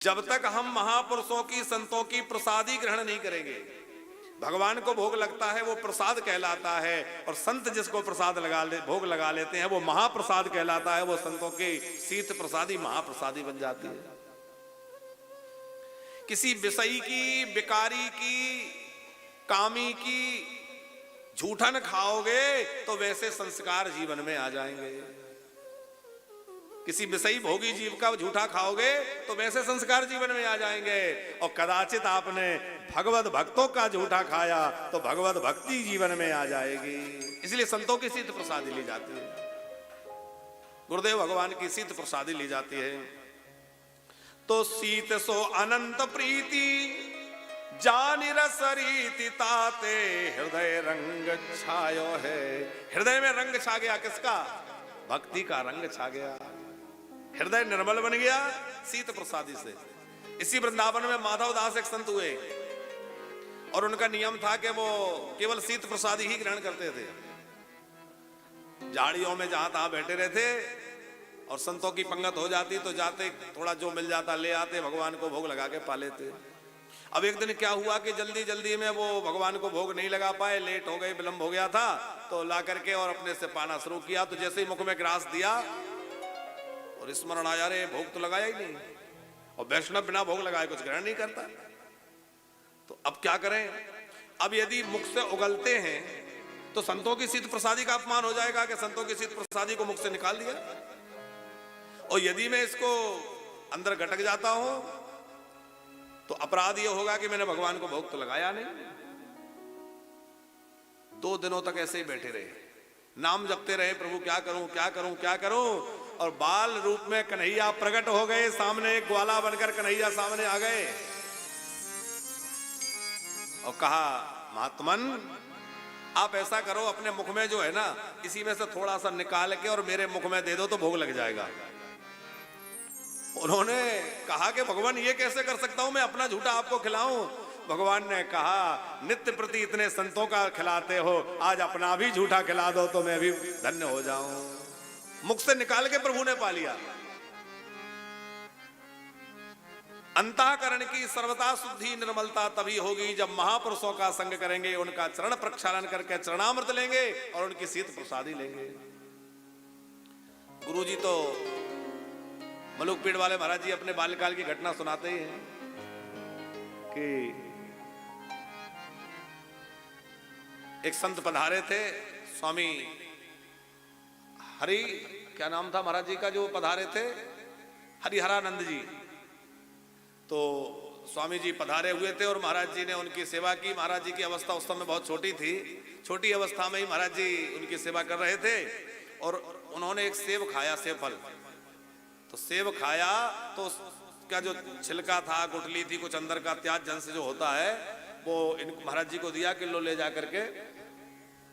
जब तक हम महापुरुषों की संतों की प्रसादी ग्रहण नहीं करेंगे, भगवान को भोग लगता है वो प्रसाद कहलाता है, और संत जिसको प्रसाद भोग लगा लेते हैं वो महाप्रसाद कहलाता है। वो संतों की शीत प्रसादी महाप्रसादी बन जाती है। किसी विषयी की, विकारी की, कामी की झूठन खाओगे तो वैसे संस्कार जीवन में आ जाएंगे। किसी विषयी भोगी जीव का झूठा खाओगे तो वैसे संस्कार जीवन में आ जाएंगे। और कदाचित आपने भगवत भक्तों का झूठा खाया तो भगवत भक्ति जीवन में आ जाएगी। इसलिए संतों की शीत प्रसादी ली जाती है, गुरुदेव भगवान की शीत प्रसादी ली जाती है। तो शीत सो अनंत प्रीति जानि रस रीति ताते हृदय रंग छायो है। हृदय में रंग छा गया, किसका? भक्ति का रंग छा गया, हृदय निर्मल बन गया शीत प्रसादी से। इसी वृंदावन में माधव दास एक संत हुए और उनका नियम था कि वो केवल शीत प्रसादी ही ग्रहण करते थे। झाड़ियों में जहां तहां बैठे रहते और संतों की पंगत हो जाती तो जाते थोड़ा जो मिल जाता ले आते, भगवान को भोग लगा के पा लेते। अब एक दिन क्या हुआ कि जल्दी जल्दी में वो भगवान को भोग नहीं लगा पाए, लेट हो गए, विलंब हो गया था, तो ला करके और अपने से पाना शुरू किया। तो जैसे ही मुख में ग्रास दिया और स्मरण आया, रे भोग तो लगाया ही नहीं, और वैष्णव बिना भोग लगाए कुछ ग्रहण नहीं करता। तो अब क्या करें? अब यदि मुख से उगलते हैं तो संतों की शीत प्रसादी का अपमान हो जाएगा कि संतों की शीत प्रसादी को मुख से निकाल दिया। और यदि मैं इसको अंदर गटक जाता हूं तो अपराध यह होगा कि मैंने भगवान को भोग तो लगाया नहीं। 2 दिनों तक ऐसे ही बैठे रहे, नाम जपते रहे, प्रभु क्या करूं क्या करूं क्या करूं। और बाल रूप में कन्हैया प्रकट हो गए सामने, एक ग्वाला बनकर कन्हैया सामने आ गए और कहा, महात्मन आप ऐसा करो, अपने मुख में जो है ना इसी में से थोड़ा सा निकाल के और मेरे मुख में दे दो तो भोग लग जाएगा। उन्होंने कहा कि भगवान ये कैसे कर सकता हूं, मैं अपना झूठा आपको खिलाऊं? भगवान ने कहा, नित्य प्रति इतने संतों का खिलाते हो, आज अपना भी झूठा खिला दो तो मैं भी धन्य हो जाऊं। मुख से निकाल के प्रभु ने पा लिया। अंतःकरण की सर्वथा शुद्धि निर्मलता तभी होगी जब महापुरुषों का संग करेंगे, उनका चरण प्रक्षालन करके चरणामृत लेंगे और उनकी शीत प्रसादी लेंगे। गुरु जी तो मलुकपीड़ वाले महाराज जी अपने बाल्यकाल की घटना सुनाते ही हैं कि एक संत पधारे थे, स्वामी हरि, क्या नाम था महाराज जी का जो पधारे थे? हरिहरानंद जी। तो स्वामी जी पधारे हुए थे और महाराज जी ने उनकी सेवा की। महाराज जी की अवस्था उस समय बहुत छोटी थी, छोटी अवस्था में ही महाराज जी उनकी सेवा कर रहे थे। और उन्होंने एक सेब खाया, सेब फल। तो सेब खाया तो उसका जो छिलका था, गुठली थी, कुछ अंदर का त्याज जंस जो होता है वो इन महाराज जी को दिया कि लो ले जा करके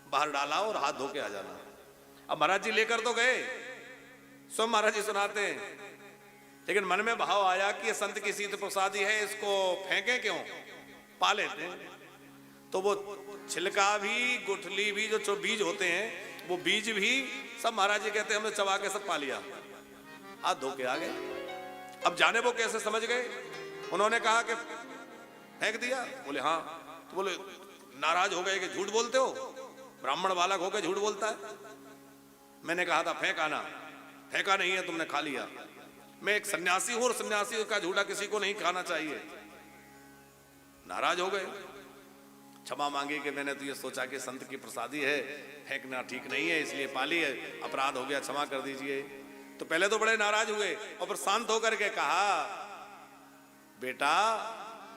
बाहर डाला और हाथ धो के आ जाना। अब महाराज जी लेकर तो गए, स्वयं महाराज जी सुनाते हैं, लेकिन मन में भाव आया कि ये संत की शीत प्रसादी है, इसको फेंके क्यों, पा लेते हैं। तो वो छिलका भी, गुठली भी, जो बीज होते हैं वो बीज भी सब महाराज जी कहते हैं हमने चबा के सब पा लिया, हाथ धो के आ गए। अब जाने वो कैसे समझ गए? उन्होंने कहा कि फेंक दिया। बोले हाँ। तो बोले नाराज हो गए कि झूठ बोलते हो, ब्राह्मण बालक होकर झूठ बोलता है। मैंने कहा था फेंक आना, फेंका नहीं है, तुमने खा लिया। मैं एक सन्यासी हूं और सन्यासी का झूठा किसी को नहीं खाना चाहिए। नाराज हो गए, क्षमा मांगी कि मैंने तो ये सोचा कि संत की प्रसादी है, फेंकना ठीक नहीं है, इसलिए पाली है, अपराध हो गया, क्षमा कर दीजिए। तो पहले तो बड़े नाराज हुए और फिर शांत होकर के कहा, बेटा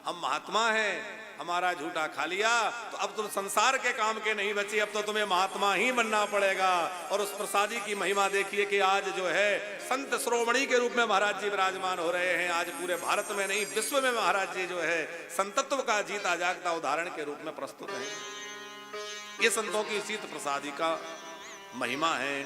हम महात्मा हैं, हमारा झूठा खा लिया तो अब तुम संसार के काम के नहीं बची, अब तो तुम्हें महात्मा ही बनना पड़ेगा। और उस प्रसादी की महिमा देखिए कि आज जो है संत श्रोमणी के रूप में महाराज जी विराजमान हो रहे हैं। आज पूरे भारत में नहीं विश्व में महाराज जी जो है संतत्व का जीता जागता उदाहरण के रूप में प्रस्तुत है। ये संतों की शीत प्रसादी का महिमा है।